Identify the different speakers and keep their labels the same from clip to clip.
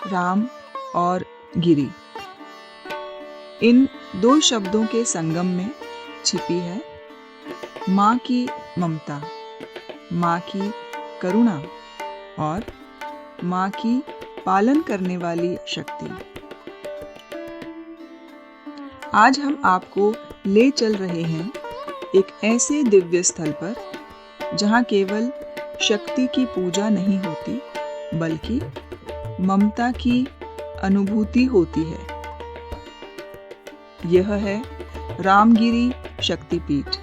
Speaker 1: राम और गिरी। इन दो शब्दों के संगम में छिपी है माँ की ममता, माँ की करुणा और माँ की पालन करने वाली शक्ति। आज हम आपको ले चल रहे हैं एक ऐसे दिव्य स्थल पर जहाँ केवल शक्ति की पूजा नहीं होती बल्कि ममता की अनुभूति होती है। यह है रामगिरी शक्तिपीठ।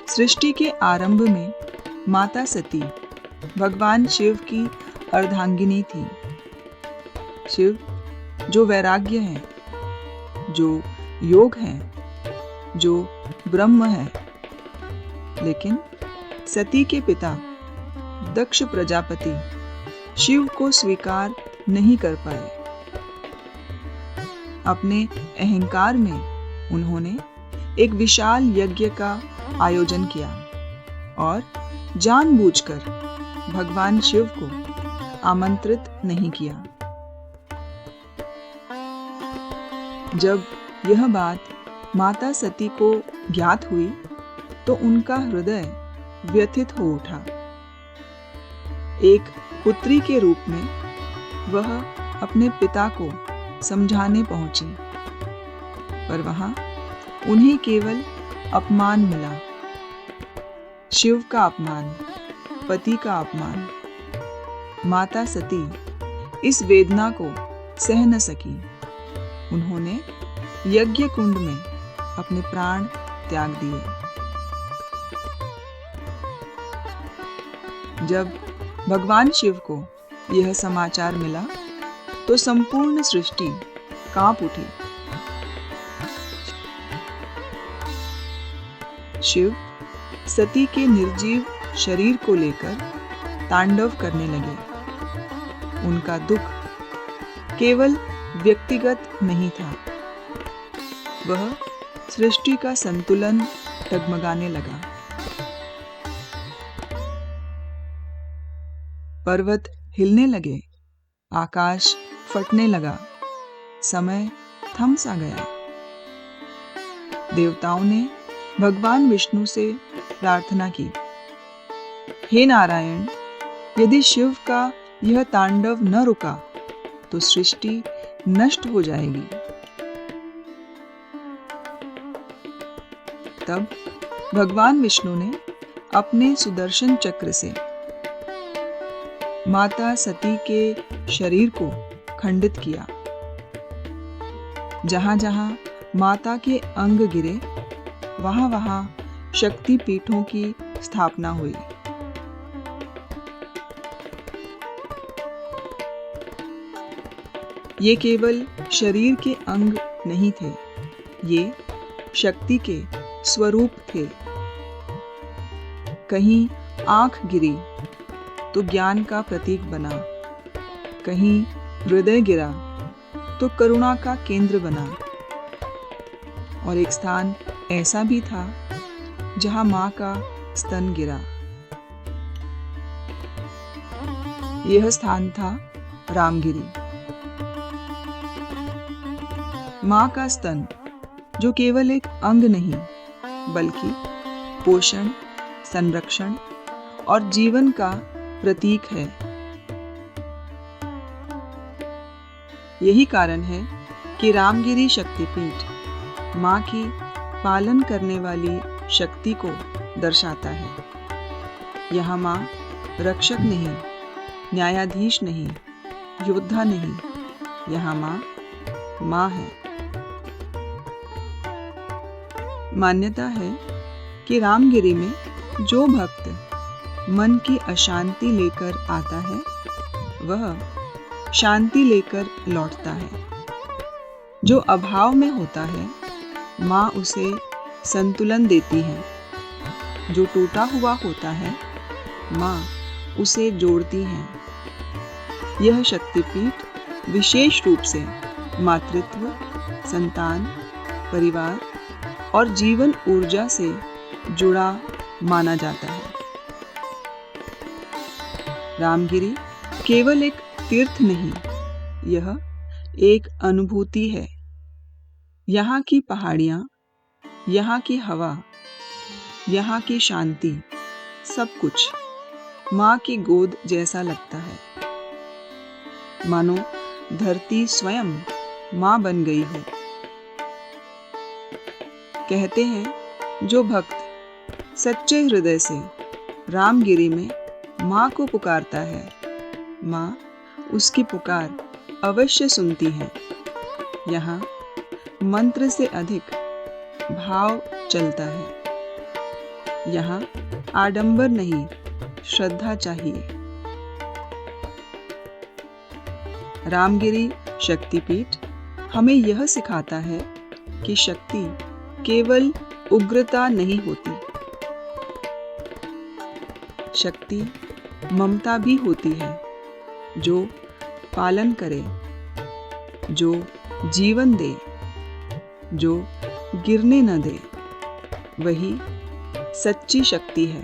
Speaker 1: सृष्टि के आरंभ में माता सती भगवान शिव की अर्धांगिनी थी। शिव जो वैराग्य है, जो योग है, जो ब्रह्म है, लेकिन सती के पिता दक्ष प्रजापति शिव को स्वीकार नहीं कर पाए। अपने अहंकार में उन्होंने एक विशाल यज्ञ का आयोजन किया और जानबूझकर भगवान शिव को आमंत्रित नहीं किया। जब यह बात माता सती को ज्ञात हुई तो उनका हृदय व्यथित हो उठा। एक पुत्री के रूप में वह अपने पिता को समझाने पहुंची, पर वहां उन्हें केवल अपमान मिला। शिव का अपमान, पति का अपमान। माता सती इस वेदना को सह न सकी। उन्होंने यज्ञ कुंड में अपने प्राण त्याग दिए। जब भगवान शिव को यह समाचार मिला तो संपूर्ण सृष्टि कांप उठी। शिव सती के निर्जीव शरीर को लेकर तांडव करने लगे। उनका दुख केवल व्यक्तिगत नहीं था, वह सृष्टि का संतुलन डगमगाने लगा। पर्वत हिलने लगे, आकाश फटने लगा, समय थम सा गया। देवताओं ने भगवान विष्णु से प्रार्थना की, हे नारायण, यदि शिव का यह तांडव न रुका तो सृष्टि नष्ट हो जाएगी। तब भगवान विष्णु ने अपने सुदर्शन चक्र से माता सती के शरीर को खंडित किया। जहां जहां माता के अंग गिरे वहां वहां शक्ति पीठों की स्थापना हुई। ये केवल शरीर के अंग नहीं थे, ये शक्ति के स्वरूप थे। कहीं आंख गिरी तो ज्ञान का प्रतीक बना, कहीं हृदय गिरा तो करुणा का केंद्र बना, और एक स्थान ऐसा भी था जहां मां का स्तन गिरा। यह स्थान था रामगिरी। मां का स्तन जो केवल एक अंग नहीं बल्कि पोषण, संरक्षण और जीवन का प्रतीक है। यही कारण है कि रामगिरी शक्तिपीठ मां की पालन करने वाली शक्ति को दर्शाता है। यहाँ मां रक्षक नहीं, न्यायाधीश नहीं, योद्धा नहीं, यहाँ मां है। मान्यता है कि रामगिरी में जो भक्त मन की अशांति लेकर आता है वह शांति लेकर लौटता है। जो अभाव में होता है माँ उसे संतुलन देती है। जो टूटा हुआ होता है माँ उसे जोड़ती है। यह शक्तिपीठ विशेष रूप से मातृत्व, संतान, परिवार और जीवन ऊर्जा से जुड़ा माना जाता है। रामगिरी केवल एक तीर्थ नहीं, यह एक अनुभूति है। यहाँ की पहाड़ियाँ, यहाँ की हवा, यहाँ की शांति, सब कुछ माँ की गोद जैसा लगता है। मानो धरती स्वयं माँ बन गई हो। कहते हैं जो भक्त सच्चे हृदय से रामगिरी में माँ को पुकारता है, माँ उसकी पुकार अवश्य सुनती है। यहाँ मंत्र से अधिक भाव चलता है। यहाँ आडंबर नहीं, श्रद्धा चाहिए। रामगिरी शक्तिपीठ हमें यह सिखाता है कि शक्ति केवल उग्रता नहीं होती, शक्ति ममता भी होती है। जो पालन करे, जो जीवन दे, जो गिरने न दे, वही सच्ची शक्ति है।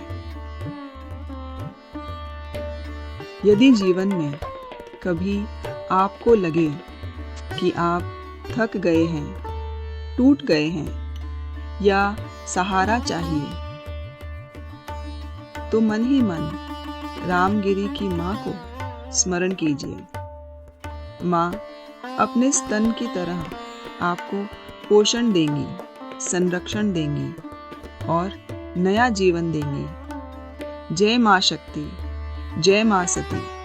Speaker 1: यदि जीवन में कभी आपको लगे कि आप थक गए हैं, टूट गए हैं या सहारा चाहिए, तो मन ही मन रामगिरी की माँ को स्मरण कीजिए। माँ अपने स्तन की तरह आपको पोषण देंगी, संरक्षण देंगी और नया जीवन देंगी। जय माँ शक्ति, जय माँ सती।